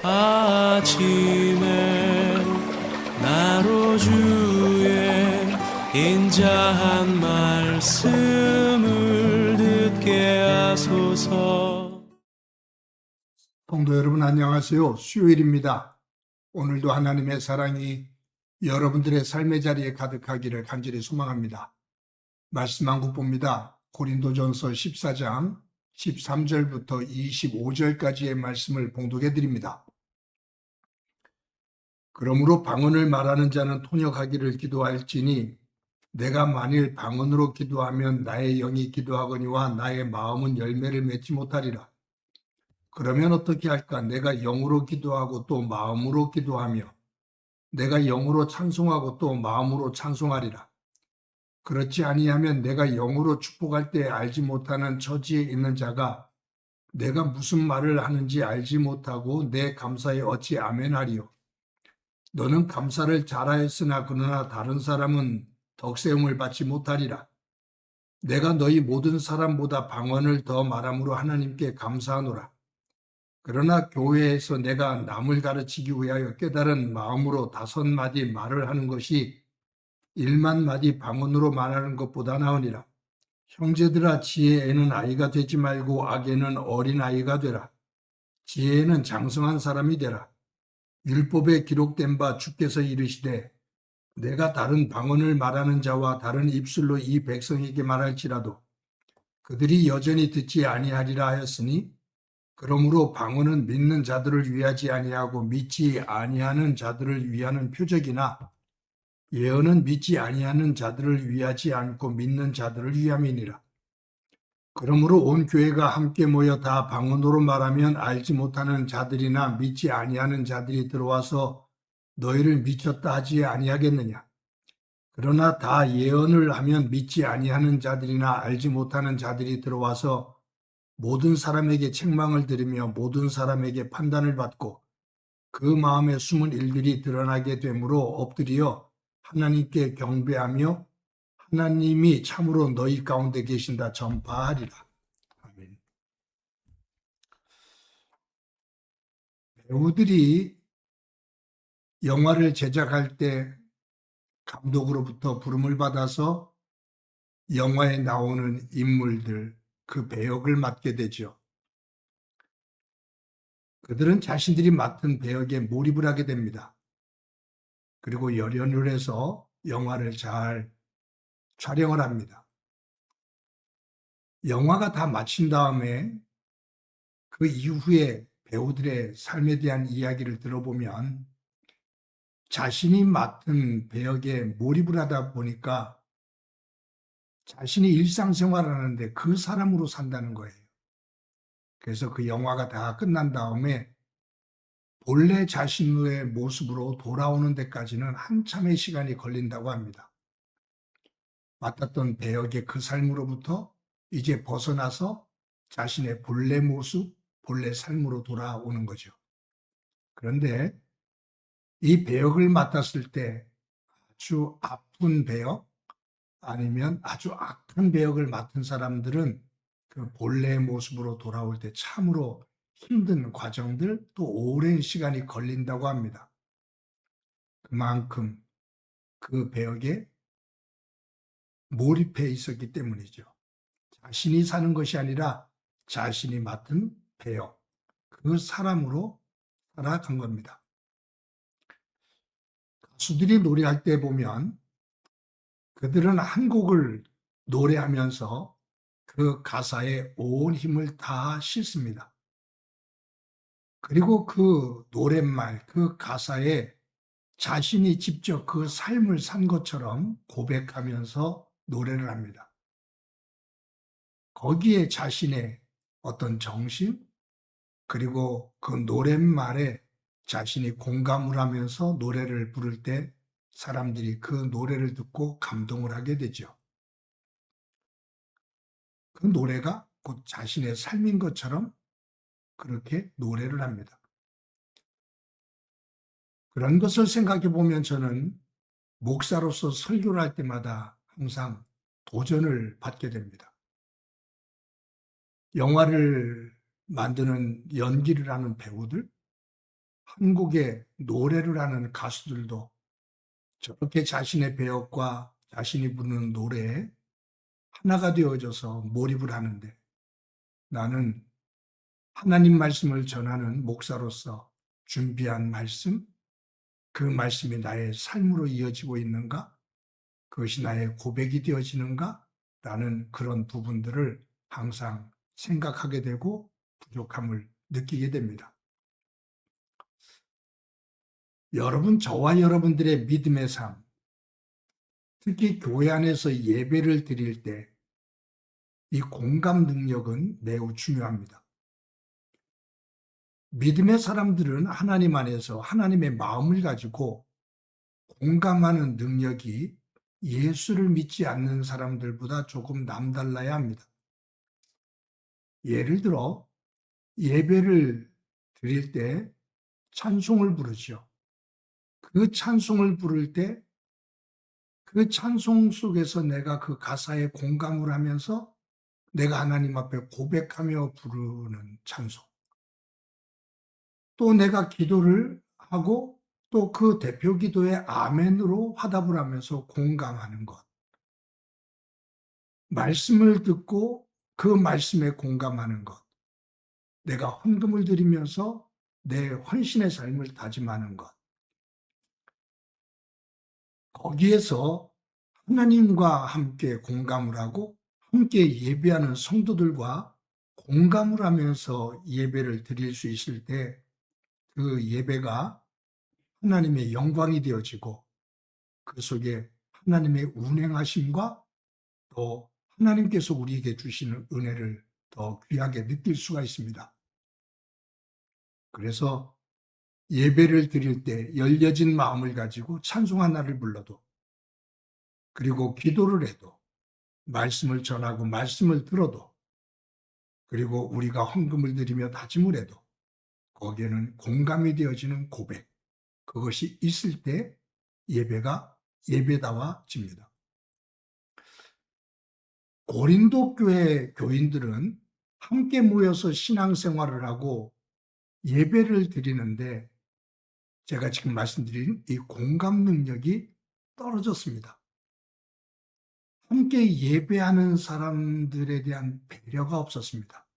아침에 나로 주의 인자한 말씀을 듣게 하소서. 성도 여러분 안녕하세요. 수요일입니다. 오늘도 하나님의 사랑이 여러분들의 삶의 자리에 가득하기를 간절히 소망합니다. 말씀 한 국 봅니다. 고린도전서 14장 13절부터 25절까지의 말씀을 봉독해 드립니다. 그러므로 방언을 말하는 자는 통역하기를 기도할지니 내가 만일 방언으로 기도하면 나의 영이 기도하거니와 나의 마음은 열매를 맺지 못하리라. 그러면 어떻게 할까? 내가 영으로 기도하고 또 마음으로 기도하며 내가 영으로 찬송하고 또 마음으로 찬송하리라. 그렇지 아니하면 내가 영으로 축복할 때 알지 못하는 처지에 있는 자가 내가 무슨 말을 하는지 알지 못하고 내 감사에 어찌 아멘하리요. 너는 감사를 잘하였으나 그러나 다른 사람은 덕세움을 받지 못하리라. 내가 너희 모든 사람보다 방언을 더 말함으로 하나님께 감사하노라. 그러나 교회에서 내가 남을 가르치기 위하여 깨달은 마음으로 5마디 말을 하는 것이 1만 마디 방언으로 말하는 것보다 나으니라. 형제들아, 지혜에는 아이가 되지 말고 악에는 어린 아이가 되라. 지혜에는 장성한 사람이 되라. 율법에 기록된 바 주께서 이르시되 내가 다른 방언을 말하는 자와 다른 입술로 이 백성에게 말할지라도 그들이 여전히 듣지 아니하리라 하였으니 그러므로 방언은 믿는 자들을 위하지 아니하고 믿지 아니하는 자들을 위하는 표적이나 예언은 믿지 아니하는 자들을 위하지 않고 믿는 자들을 위함이니라. 그러므로 온 교회가 함께 모여 다 방언으로 말하면 알지 못하는 자들이나 믿지 아니하는 자들이 들어와서 너희를 미쳤다 하지 아니하겠느냐. 그러나 다 예언을 하면 믿지 아니하는 자들이나 알지 못하는 자들이 들어와서 모든 사람에게 책망을 들으며 모든 사람에게 판단을 받고 그 마음에 숨은 일들이 드러나게 되므로 엎드려 하나님께 경배하며 하나님이 참으로 너희 가운데 계신다 전파하리라. 아멘. 배우들이 영화를 제작할 때 감독으로부터 부름을 받아서 영화에 나오는 인물들, 그 배역을 맡게 되죠. 그들은 자신들이 맡은 배역에 몰입을 하게 됩니다. 그리고 열연을 해서 영화를 잘 촬영을 합니다. 영화가 다 마친 다음에 그 이후에 배우들의 삶에 대한 이야기를 들어보면 자신이 맡은 배역에 몰입을 하다 보니까 자신이 일상생활을 하는데 그 사람으로 산다는 거예요. 그래서 그 영화가 다 끝난 다음에 본래 자신의 모습으로 돌아오는 데까지는 한참의 시간이 걸린다고 합니다. 맡았던 배역의 그 삶으로부터 이제 벗어나서 자신의 본래 모습, 본래 삶으로 돌아오는 거죠. 그런데 이 배역을 맡았을 때 아주 아픈 배역 아니면 아주 악한 배역을 맡은 사람들은 그 본래의 모습으로 돌아올 때 참으로 힘든 과정들 또 오랜 시간이 걸린다고 합니다. 그만큼 그 배역에 몰입해 있었기 때문이죠. 자신이 사는 것이 아니라 자신이 맡은 배역, 그 사람으로 살아간 겁니다. 가수들이 노래할 때 보면 그들은 한 곡을 노래하면서 그 가사에 온 힘을 다 싣습니다. 그리고 그 노랫말, 그 가사에 자신이 직접 그 삶을 산 것처럼 고백하면서 노래를 합니다. 거기에 자신의 어떤 정신, 그리고 그 노랫말에 자신이 공감을 하면서 노래를 부를 때 사람들이 그 노래를 듣고 감동을 하게 되죠. 그 노래가 곧 자신의 삶인 것처럼 그렇게 노래를 합니다. 그런 것을 생각해 보면 저는 목사로서 설교를 할 때마다 항상 도전을 받게 됩니다. 영화를 만드는 연기를 하는 배우들, 한국의 노래를 하는 가수들도 저렇게 자신의 배역과 자신이 부르는 노래에 하나가 되어져서 몰입을 하는데, 나는 하나님 말씀을 전하는 목사로서 준비한 말씀, 그 말씀이 나의 삶으로 이어지고 있는가? 그것이 나의 고백이 되어지는가? 라는 그런 부분들을 항상 생각하게 되고 부족함을 느끼게 됩니다. 여러분, 저와 여러분들의 믿음의 삶, 특히 교회 안에서 예배를 드릴 때 이 공감 능력은 매우 중요합니다. 믿음의 사람들은 하나님 안에서 하나님의 마음을 가지고 공감하는 능력이 예수를 믿지 않는 사람들보다 조금 남달라야 합니다. 예를 들어 예배를 드릴 때 찬송을 부르죠. 그 찬송을 부를 때 그 찬송 속에서 내가 그 가사에 공감을 하면서 내가 하나님 앞에 고백하며 부르는 찬송. 또 내가 기도를 하고 또 그 대표 기도에 아멘으로 화답을 하면서 공감하는 것. 말씀을 듣고 그 말씀에 공감하는 것. 내가 헌금을 드리면서 내 헌신의 삶을 다짐하는 것. 거기에서 하나님과 함께 공감을 하고 함께 예배하는 성도들과 공감을 하면서 예배를 드릴 수 있을 때 그 예배가 하나님의 영광이 되어지고 그 속에 하나님의 운행하심과 또 하나님께서 우리에게 주시는 은혜를 더 귀하게 느낄 수가 있습니다. 그래서 예배를 드릴 때 열려진 마음을 가지고 찬송 하나를 불러도, 그리고 기도를 해도, 말씀을 전하고 말씀을 들어도, 그리고 우리가 헌금을 드리며 다짐을 해도 거기에는 공감이 되어지는 고백, 그것이 있을 때 예배가 예배다워집니다. 고린도 교회 교인들은 함께 모여서 신앙생활을 하고 예배를 드리는데 제가 지금 말씀드린 이 공감 능력이 떨어졌습니다. 함께 예배하는 사람들에 대한 배려가 없었습니다.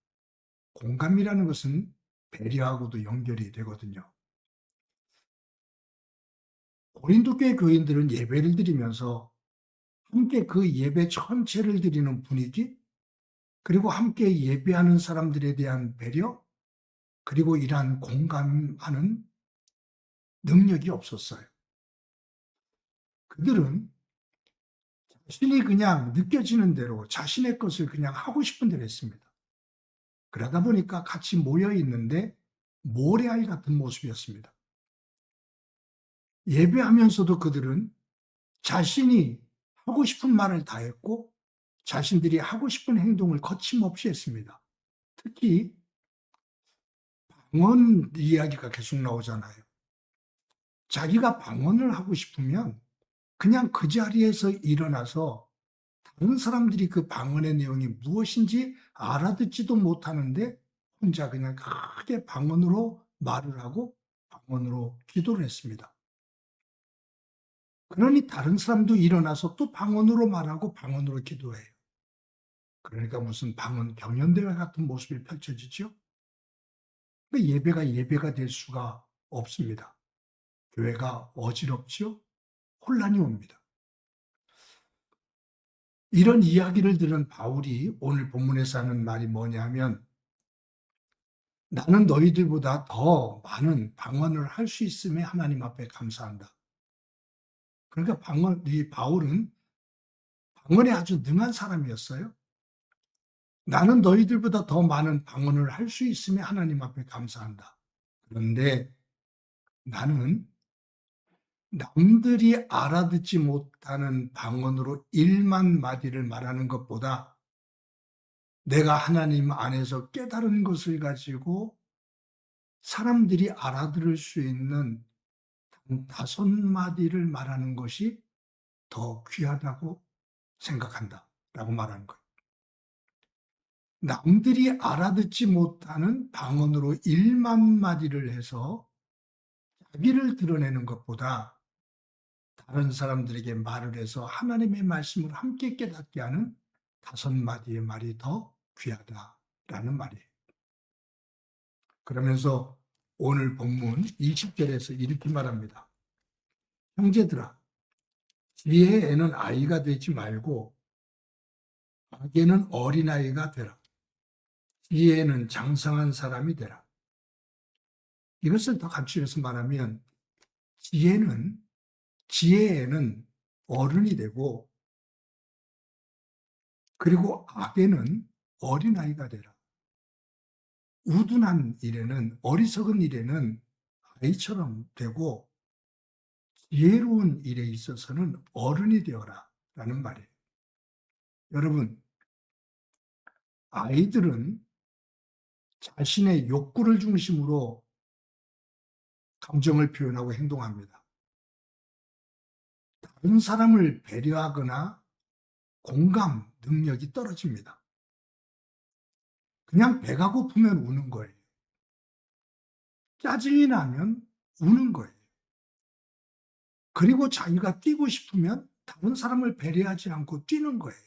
공감이라는 것은 배려하고도 연결이 되거든요. 고린도 교회 교인들은 예배를 드리면서 함께 그 예배 전체를 드리는 분위기, 그리고 함께 예배하는 사람들에 대한 배려, 그리고 이러한 공감하는 능력이 없었어요. 그들은 자신이 그냥 느껴지는 대로 자신의 것을 그냥 하고 싶은 대로 했습니다. 그러다 보니까 같이 모여 있는데 모래알 같은 모습이었습니다. 예배하면서도 그들은 자신이 하고 싶은 말을 다 했고 자신들이 하고 싶은 행동을 거침없이 했습니다. 특히 방언 이야기가 계속 나오잖아요. 자기가 방언을 하고 싶으면 그냥 그 자리에서 일어나서 다른 사람들이 그 방언의 내용이 무엇인지 알아듣지도 못하는데 혼자 그냥 크게 방언으로 말을 하고 방언으로 기도를 했습니다. 그러니 다른 사람도 일어나서 또 방언으로 말하고 방언으로 기도해요. 그러니까 무슨 방언 경연대회 같은 모습이 펼쳐지죠. 예배가 예배가 될 수가 없습니다. 교회가 어지럽죠. 혼란이 옵니다. 이런 이야기를 들은 바울이 오늘 본문에서 하는 말이 뭐냐 하면, 나는 너희들보다 더 많은 방언을 할 수 있음에 하나님 앞에 감사한다. 그러니까 이 바울은 방언에 아주 능한 사람이었어요. 나는 너희들보다 더 많은 방언을 할 수 있음에 하나님 앞에 감사한다. 그런데 나는 남들이 알아듣지 못하는 방언으로 1만 마디를 말하는 것보다 내가 하나님 안에서 깨달은 것을 가지고 사람들이 알아들을 수 있는 5마디를 말하는 것이 더 귀하다고 생각한다 라고 말하는 거예요. 남들이 알아듣지 못하는 방언으로 1만 마디를 해서 자기를 드러내는 것보다 다른 사람들에게 말을 해서 하나님의 말씀을 함께 깨닫게 하는 5마디의 말이 더 귀하다라는 말이에요. 그러면서 오늘 본문 20절에서 이렇게 말합니다. 형제들아, 지혜에는 아이가 되지 말고 악에는 어린아이가 되라. 지혜에는 장성한 사람이 되라. 이것을 더 간추려서 말하면 지혜에는 어른이 되고, 그리고 악에는 어린아이가 되라. 우둔한 일에는, 어리석은 일에는 아이처럼 되고, 지혜로운 일에 있어서는 어른이 되어라 라는 말이에요. 여러분, 아이들은 자신의 욕구를 중심으로 감정을 표현하고 행동합니다. 다른 사람을 배려하거나 공감 능력이 떨어집니다. 그냥 배가 고프면 우는 거예요. 짜증이 나면 우는 거예요. 그리고 자기가 뛰고 싶으면 다른 사람을 배려하지 않고 뛰는 거예요.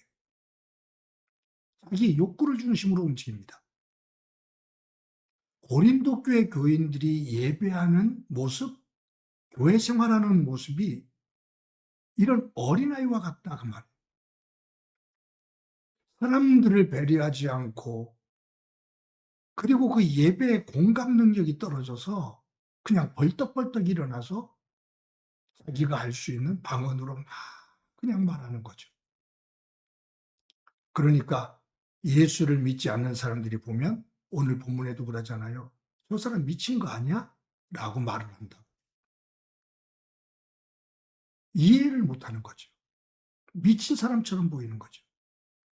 자기 욕구를 중심으로 움직입니다. 고린도 교회 교인들이 예배하는 모습, 교회 생활하는 모습이 이런 어린아이와 같다 그 말이에요. 사람들을 배려하지 않고, 그리고 그 예배의 공감 능력이 떨어져서 그냥 벌떡벌떡 일어나서 자기가 할 수 있는 방언으로 막 그냥 말하는 거죠. 그러니까 예수를 믿지 않는 사람들이 보면 오늘 본문에도 그러잖아요. 저 사람 미친 거 아니야? 라고 말을 한다. 이해를 못하는 거죠. 미친 사람처럼 보이는 거죠.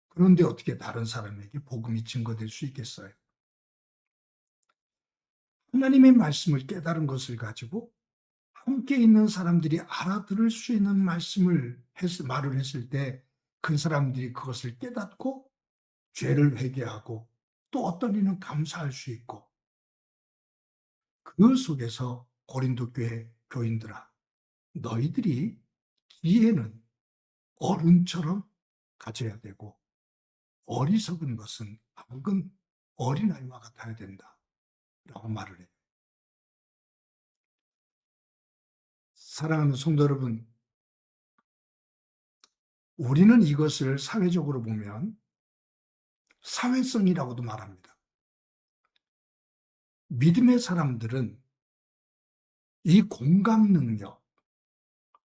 그런데 어떻게 다른 사람에게 복음이 증거될 수 있겠어요? 하나님의 말씀을 깨달은 것을 가지고 함께 있는 사람들이 알아들을 수 있는 말을 했을 때 그 사람들이 그것을 깨닫고 죄를 회개하고 또 어떤 이는 감사할 수 있고, 그 속에서 고린도 교회 교인들아, 너희들이 지혜는 어른처럼 가져야 되고 어리석은 것은 악은 어린아이와 같아야 된다 라고 말을 해요. 사랑하는 성도 여러분, 우리는 이것을 사회적으로 보면 사회성이라고도 말합니다. 믿음의 사람들은 이 공감 능력,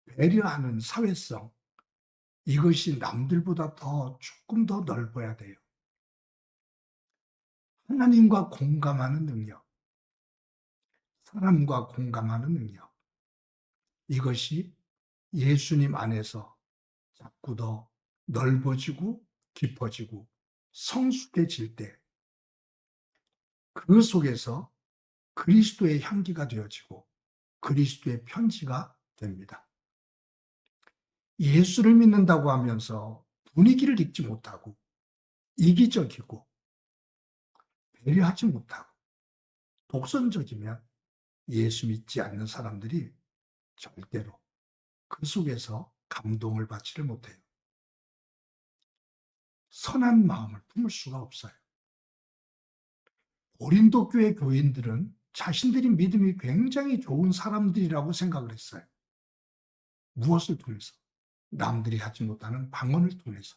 배려하는 사회성, 이것이 남들보다 조금 더 넓어야 돼요. 하나님과 공감하는 능력, 사람과 공감하는 능력, 이것이 예수님 안에서 자꾸 더 넓어지고 깊어지고 성숙해질 때 그 속에서 그리스도의 향기가 되어지고 그리스도의 편지가 됩니다. 예수를 믿는다고 하면서 분위기를 읽지 못하고 이기적이고 배려하지 못하고 독선적이면 예수 믿지 않는 사람들이 절대로 그 속에서 감동을 받지를 못해요. 선한 마음을 품을 수가 없어요. 고린도 교회 교인들은 자신들이 믿음이 굉장히 좋은 사람들이라고 생각을 했어요. 무엇을 통해서? 남들이 하지 못하는 방언을 통해서,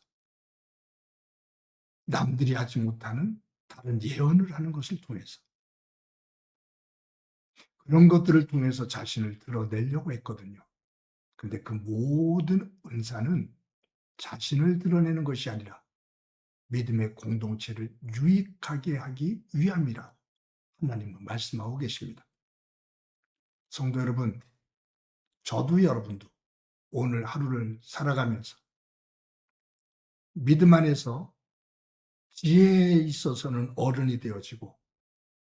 남들이 하지 못하는 다른 예언을 하는 것을 통해서, 그런 것들을 통해서 자신을 드러내려고 했거든요. 근데 그 모든 은사는 자신을 드러내는 것이 아니라 믿음의 공동체를 유익하게 하기 위함이라 하나님은 말씀하고 계십니다. 성도 여러분, 저도 여러분도 오늘 하루를 살아가면서 믿음 안에서 지혜에 있어서는 어른이 되어지고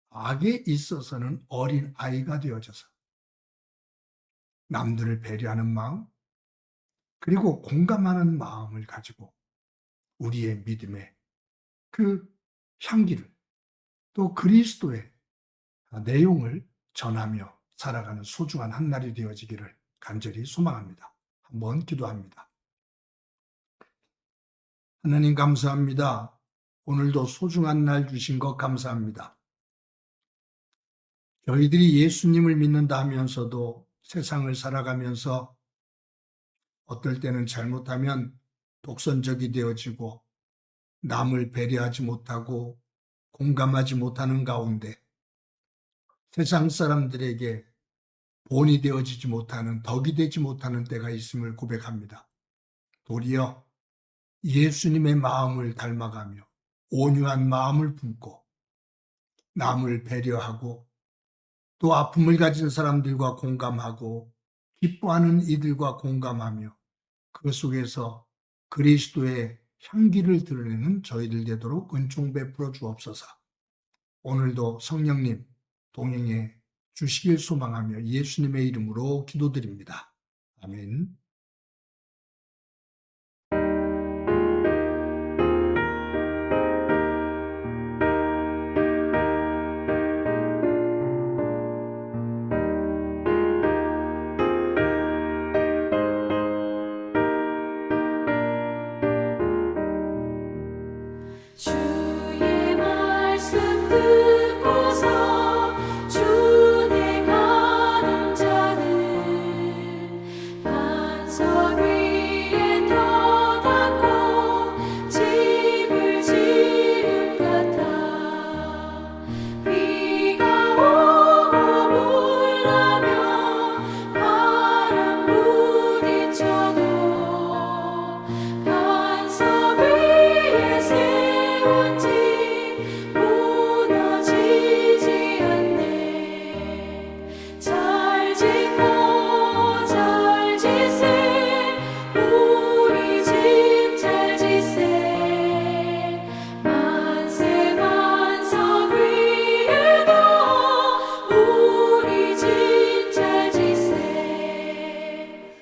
악에 있어서는 어린 아이가 되어져서 남들을 배려하는 마음, 그리고 공감하는 마음을 가지고 우리의 믿음의 그 향기를, 또 그리스도의 내용을 전하며 살아가는 소중한 한 날이 되어지기를 간절히 소망합니다. 한번 기도합니다. 하나님 감사합니다. 오늘도 소중한 날 주신 것 감사합니다. 저희들이 예수님을 믿는다 하면서도 세상을 살아가면서 어떨 때는 잘못하면 독선적이 되어지고 남을 배려하지 못하고 공감하지 못하는 가운데 세상 사람들에게 본이 되어지지 못하는, 덕이 되지 못하는 때가 있음을 고백합니다. 도리어 예수님의 마음을 닮아가며 온유한 마음을 품고 남을 배려하고 또 아픔을 가진 사람들과 공감하고 기뻐하는 이들과 공감하며 그 속에서 그리스도의 향기를 드러내는 저희들 되도록 은총 베풀어 주옵소서. 오늘도 성령님 동행해 주시길 소망하며 예수님의 이름으로 기도드립니다. 아멘.